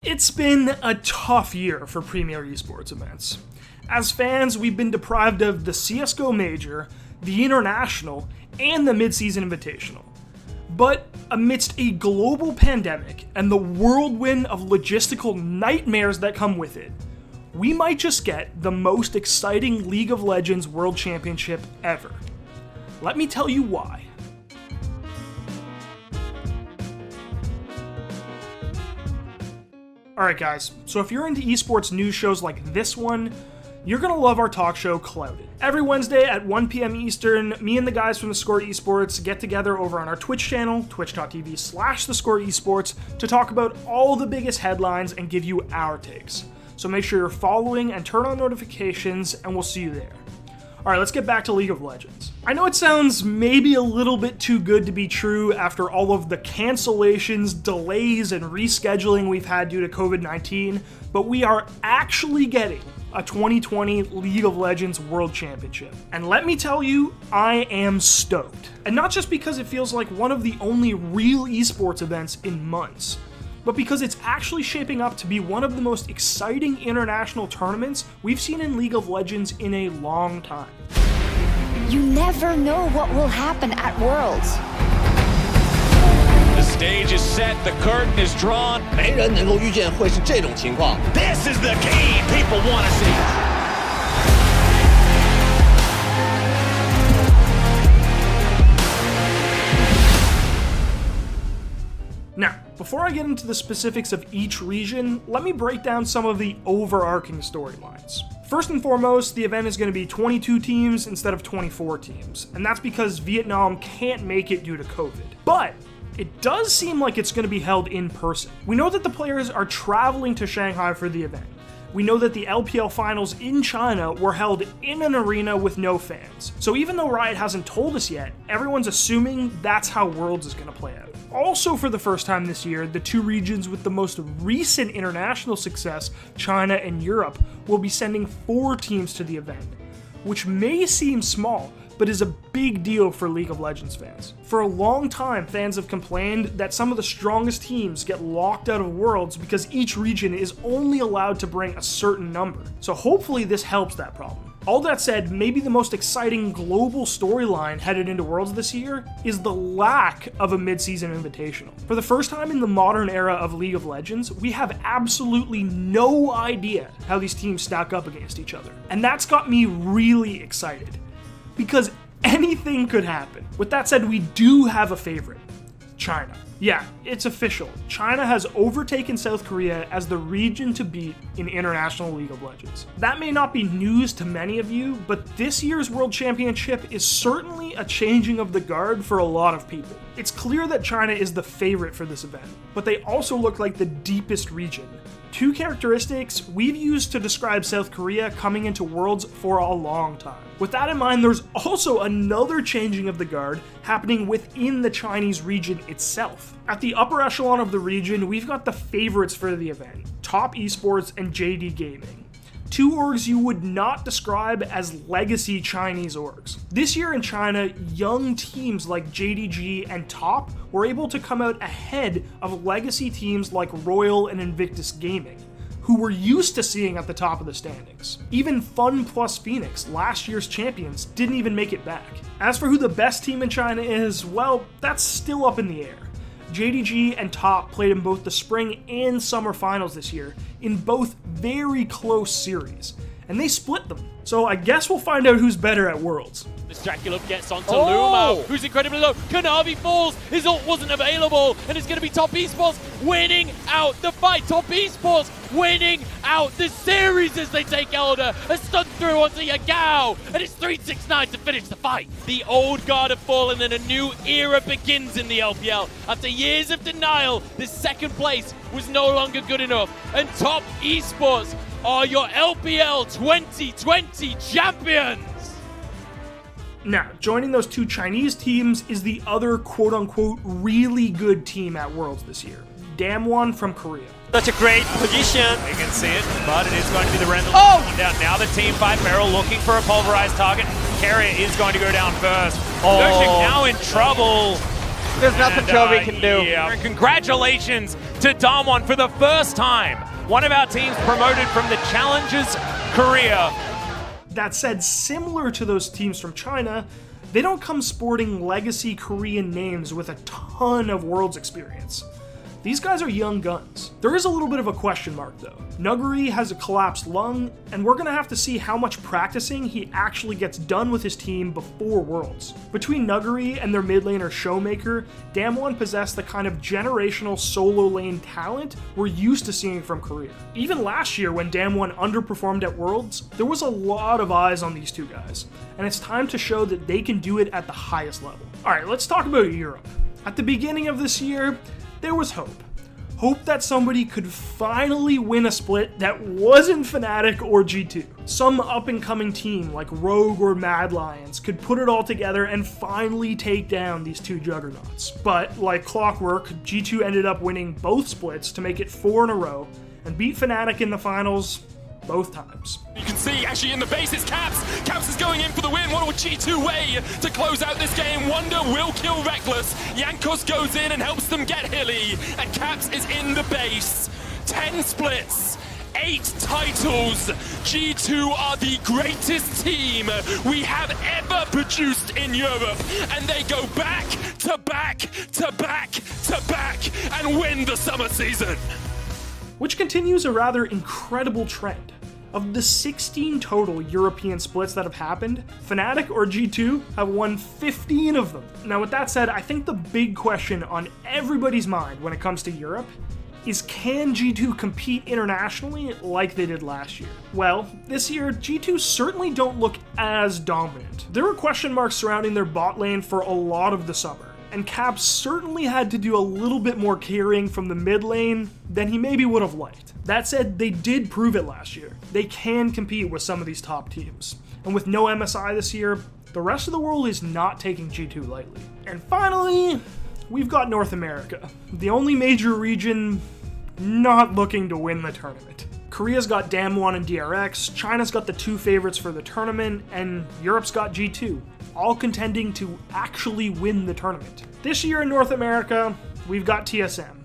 It's been a tough year for premier esports events. As fans, we've been deprived of the CSGO Major, the International, and the mid-season Invitational. But amidst a global pandemic and the whirlwind of logistical nightmares that come with it, we might just get the most exciting League of Legends World Championship ever. Let me tell you why. Alright guys, so if you're into esports news shows like this one, you're gonna love our talk show, Clouded. Every Wednesday at 1 p.m. Eastern, me and the guys from theScore Esports get together over on our Twitch channel, twitch.tv/theScore Esports, to talk about all the biggest headlines and give you our takes. So make sure you're following and turn on notifications, and we'll see you there. Alright, let's get back to League of Legends. I know it sounds maybe a little bit too good to be true after all of the cancellations, delays, and rescheduling we've had due to COVID-19, but we are actually getting a 2020 League of Legends World Championship. And let me tell you, I am stoked. And not just because it feels like one of the only real esports events in months, but because it's actually shaping up to be one of the most exciting international tournaments we've seen in League of Legends in a long time. You never know what will happen at Worlds. The stage is set, the curtain is drawn. 没人能够预见会是这种情况。 This is the game people want to see. Now, before I get into the specifics of each region, let me break down some of the overarching storylines. First and foremost, the event is going to be 22 teams instead of 24 teams, and that's because Vietnam can't make it due to COVID. But it does seem like it's going to be held in person. We know that the players are traveling to Shanghai for the event. We know that the LPL finals in China were held in an arena with no fans. So even though Riot hasn't told us yet, everyone's assuming that's how Worlds is going to play out. Also, for the first time this year, the two regions with the most recent international success, China and Europe, will be sending 4 teams to the event, which may seem small, but is a big deal for League of Legends fans. For a long time, fans have complained that some of the strongest teams get locked out of Worlds because each region is only allowed to bring a certain number. So hopefully this helps that problem. All that said, maybe the most exciting global storyline headed into Worlds this year is the lack of a mid-season invitational. For the first time in the modern era of League of Legends, we have absolutely no idea how these teams stack up against each other. And that's got me really excited, because anything could happen. With that said, we do have a favorite: China. Yeah, it's official. China has overtaken South Korea as the region to beat in International League of Legends. That may not be news to many of you, but this year's World Championship is certainly a changing of the guard for a lot of people. It's clear that China is the favorite for this event, but they also look like the deepest region. Two characteristics we've used to describe South Korea coming into Worlds for a long time. With that in mind, there's also another changing of the guard happening within the Chinese region itself. At the upper echelon of the region, we've got the favorites for the event: Top Esports and JD Gaming. Two orgs you would not describe as legacy Chinese orgs. This year in China, young teams like JDG and Top were able to come out ahead of legacy teams like Royal and Invictus Gaming, who we're used to seeing at the top of the standings. Even Fun plus Phoenix, last year's champions, didn't even make it back. As for who the best team in China is, well, that's still up in the air. JDG and Top played in both the spring and summer finals this year, in both very close series, and they split them. So I guess we'll find out who's better at Worlds. This Dracula gets onto Luma, who's incredibly low. Kanavi falls, his ult wasn't available, and it's going to be Top Esports winning out the fight. Top Esports winning out the series as they take Elder. A stun through onto Yagao, and it's 369 to finish the fight. The old guard have fallen and a new era begins in the LPL. After years of denial, this second place was no longer good enough, and Top Esports are your LPL 2020 champions! Now, joining those two Chinese teams is the other quote-unquote really good team at Worlds this year, Damwon from Korea. Such a great position. You can see it, but it is going to be the Rendell going down. Now the team fight, Beryl looking for a pulverized target. Carrier is going to go down first. Logic now in trouble. There's nothing Toby can do. Yeah. And congratulations to Damwon for the first time. One of our teams promoted from the Challengers Korea. That said, similar to those teams from China, they don't come sporting legacy Korean names with a ton of Worlds experience. These guys are young guns. There is a little bit of a question mark though. Nuguri has a collapsed lung, and we're gonna have to see how much practicing he actually gets done with his team before Worlds. Between Nuguri and their mid laner Showmaker, Damwon possess the kind of generational solo lane talent we're used to seeing from Korea. Even last year when Damwon underperformed at Worlds, there was a lot of eyes on these two guys, and it's time to show that they can do it at the highest level. Alright, let's talk about Europe. At the beginning of this year, there was hope. Hope that somebody could finally win a split that wasn't Fnatic or G2. Some up-and-coming team like Rogue or Mad Lions could put it all together and finally take down these two juggernauts. But, like clockwork, G2 ended up winning both splits to make it 4 in a row and beat Fnatic in the finals both times. You can see actually in the base it's Caps. Caps is going in for the win. What a G2 way to close out this game. Wonder will kill Reckless. Jankos goes in and helps them get Hilly. And Caps is in the base. 10 splits. 8 titles. G2 are the greatest team we have ever produced in Europe. And they go back to back to back to back and win the summer season. Which continues a rather incredible trend. Of the 16 total European splits that have happened, Fnatic or G2 have won 15 of them. Now with that said, I think the big question on everybody's mind when it comes to Europe is, can G2 compete internationally like they did last year? Well, this year, G2 certainly don't look as dominant. There were question marks surrounding their bot lane for a lot of the summer, and Caps certainly had to do a little bit more carrying from the mid lane than he maybe would have liked. That said, they did prove it last year. They can compete with some of these top teams. And with no MSI this year, the rest of the world is not taking G2 lightly. And finally, we've got North America, the only major region not looking to win the tournament. Korea's got Damwon and DRX, China's got the two favorites for the tournament, and Europe's got G2, all contending to actually win the tournament. This year in North America, we've got TSM,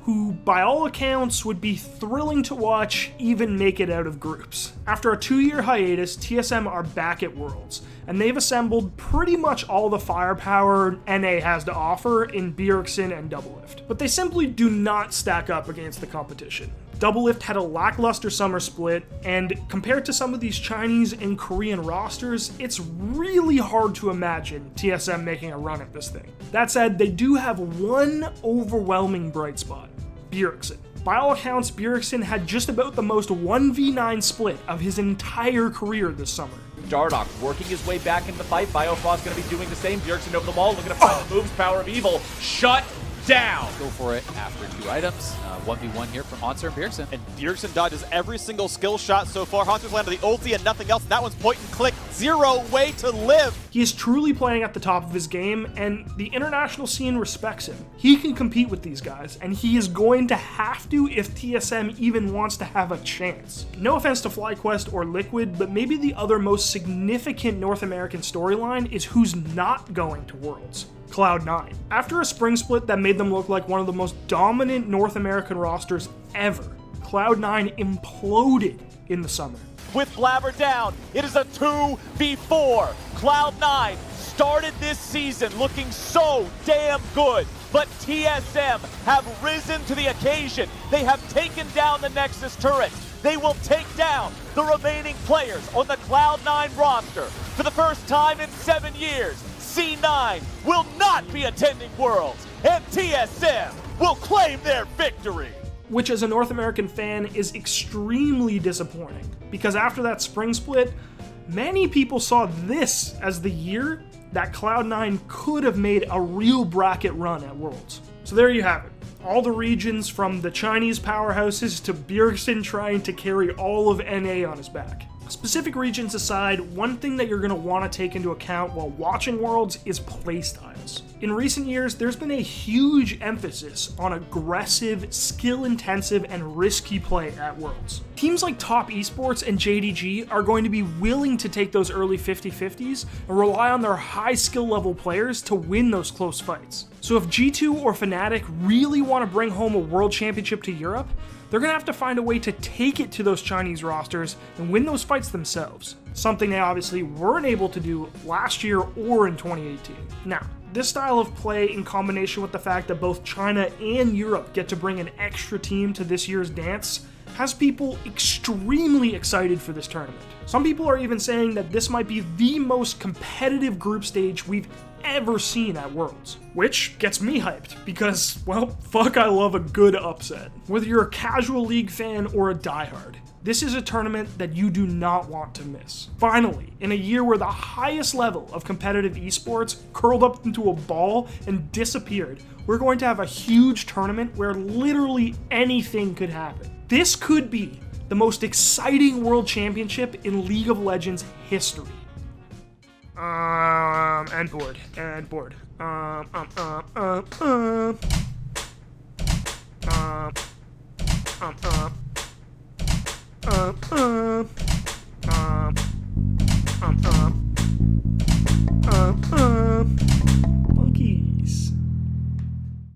who by all accounts would be thrilling to watch even make it out of groups. After a 2-year hiatus, TSM are back at Worlds, and they've assembled pretty much all the firepower NA has to offer in Bjergsen and Doublelift. But they simply do not stack up against the competition. Doublelift had a lackluster summer split, and compared to some of these Chinese and Korean rosters, it's really hard to imagine TSM making a run at this thing. That said, they do have one overwhelming bright spot: Bjergsen. By all accounts, Bjergsen had just about the most 1v9 split of his entire career this summer. Dardoch working his way back into the fight. Biofrost going to be doing the same. Bjergsen over the wall, looking to find the moves. Power of Evil shut down. Go for it after 2 items. 1v1 here from Haunter and Bjergsen. And Bjergsen dodges every single skill shot so far. Haunter's landed the ulti and nothing else. And that one's point and click. 0 way to live. He is truly playing at the top of his game, and the international scene respects him. He can compete with these guys, and he is going to have to if TSM even wants to have a chance. No offense to FlyQuest or Liquid, but maybe the other most significant North American storyline is who's not going to Worlds. Cloud9. After a spring split that made them look like one of the most dominant North American rosters ever, Cloud9 imploded in the summer. With Blabber down, it is a 2v4. Cloud9 started this season looking so damn good, but TSM have risen to the occasion. They have taken down the Nexus turret. They will take down the remaining players on the Cloud9 roster. For the first time in 7 years, C9 will not be attending Worlds, and TSM will claim their victory. Which, as a North American fan, is extremely disappointing, because after that spring split, many people saw this as the year that Cloud9 could have made a real bracket run at Worlds. So there you have it. All the regions, from the Chinese powerhouses to Bjergsen trying to carry all of NA on his back. Specific regions aside, one thing that you're going to want to take into account while watching Worlds is playstyles. In recent years, there's been a huge emphasis on aggressive, skill-intensive, and risky play at Worlds. Teams like Top Esports and JDG are going to be willing to take those early 50-50s and rely on their high skill level players to win those close fights. So if G2 or Fnatic really want to bring home a World Championship to Europe, they're going to have to find a way to take it to those Chinese rosters and win those fights themselves. Something they obviously weren't able to do last year or in 2018. Now, this style of play, in combination with the fact that both China and Europe get to bring an extra team to this year's dance, has people extremely excited for this tournament. Some people are even saying that this might be the most competitive group stage we've ever seen at Worlds. Which gets me hyped, because, well, fuck, I love a good upset. Whether you're a casual League fan or a diehard, this is a tournament that you do not want to miss. Finally, in a year where the highest level of competitive esports curled up into a ball and disappeared, we're going to have a huge tournament where literally anything could happen. This could be the most exciting World Championship in League of Legends history. And board.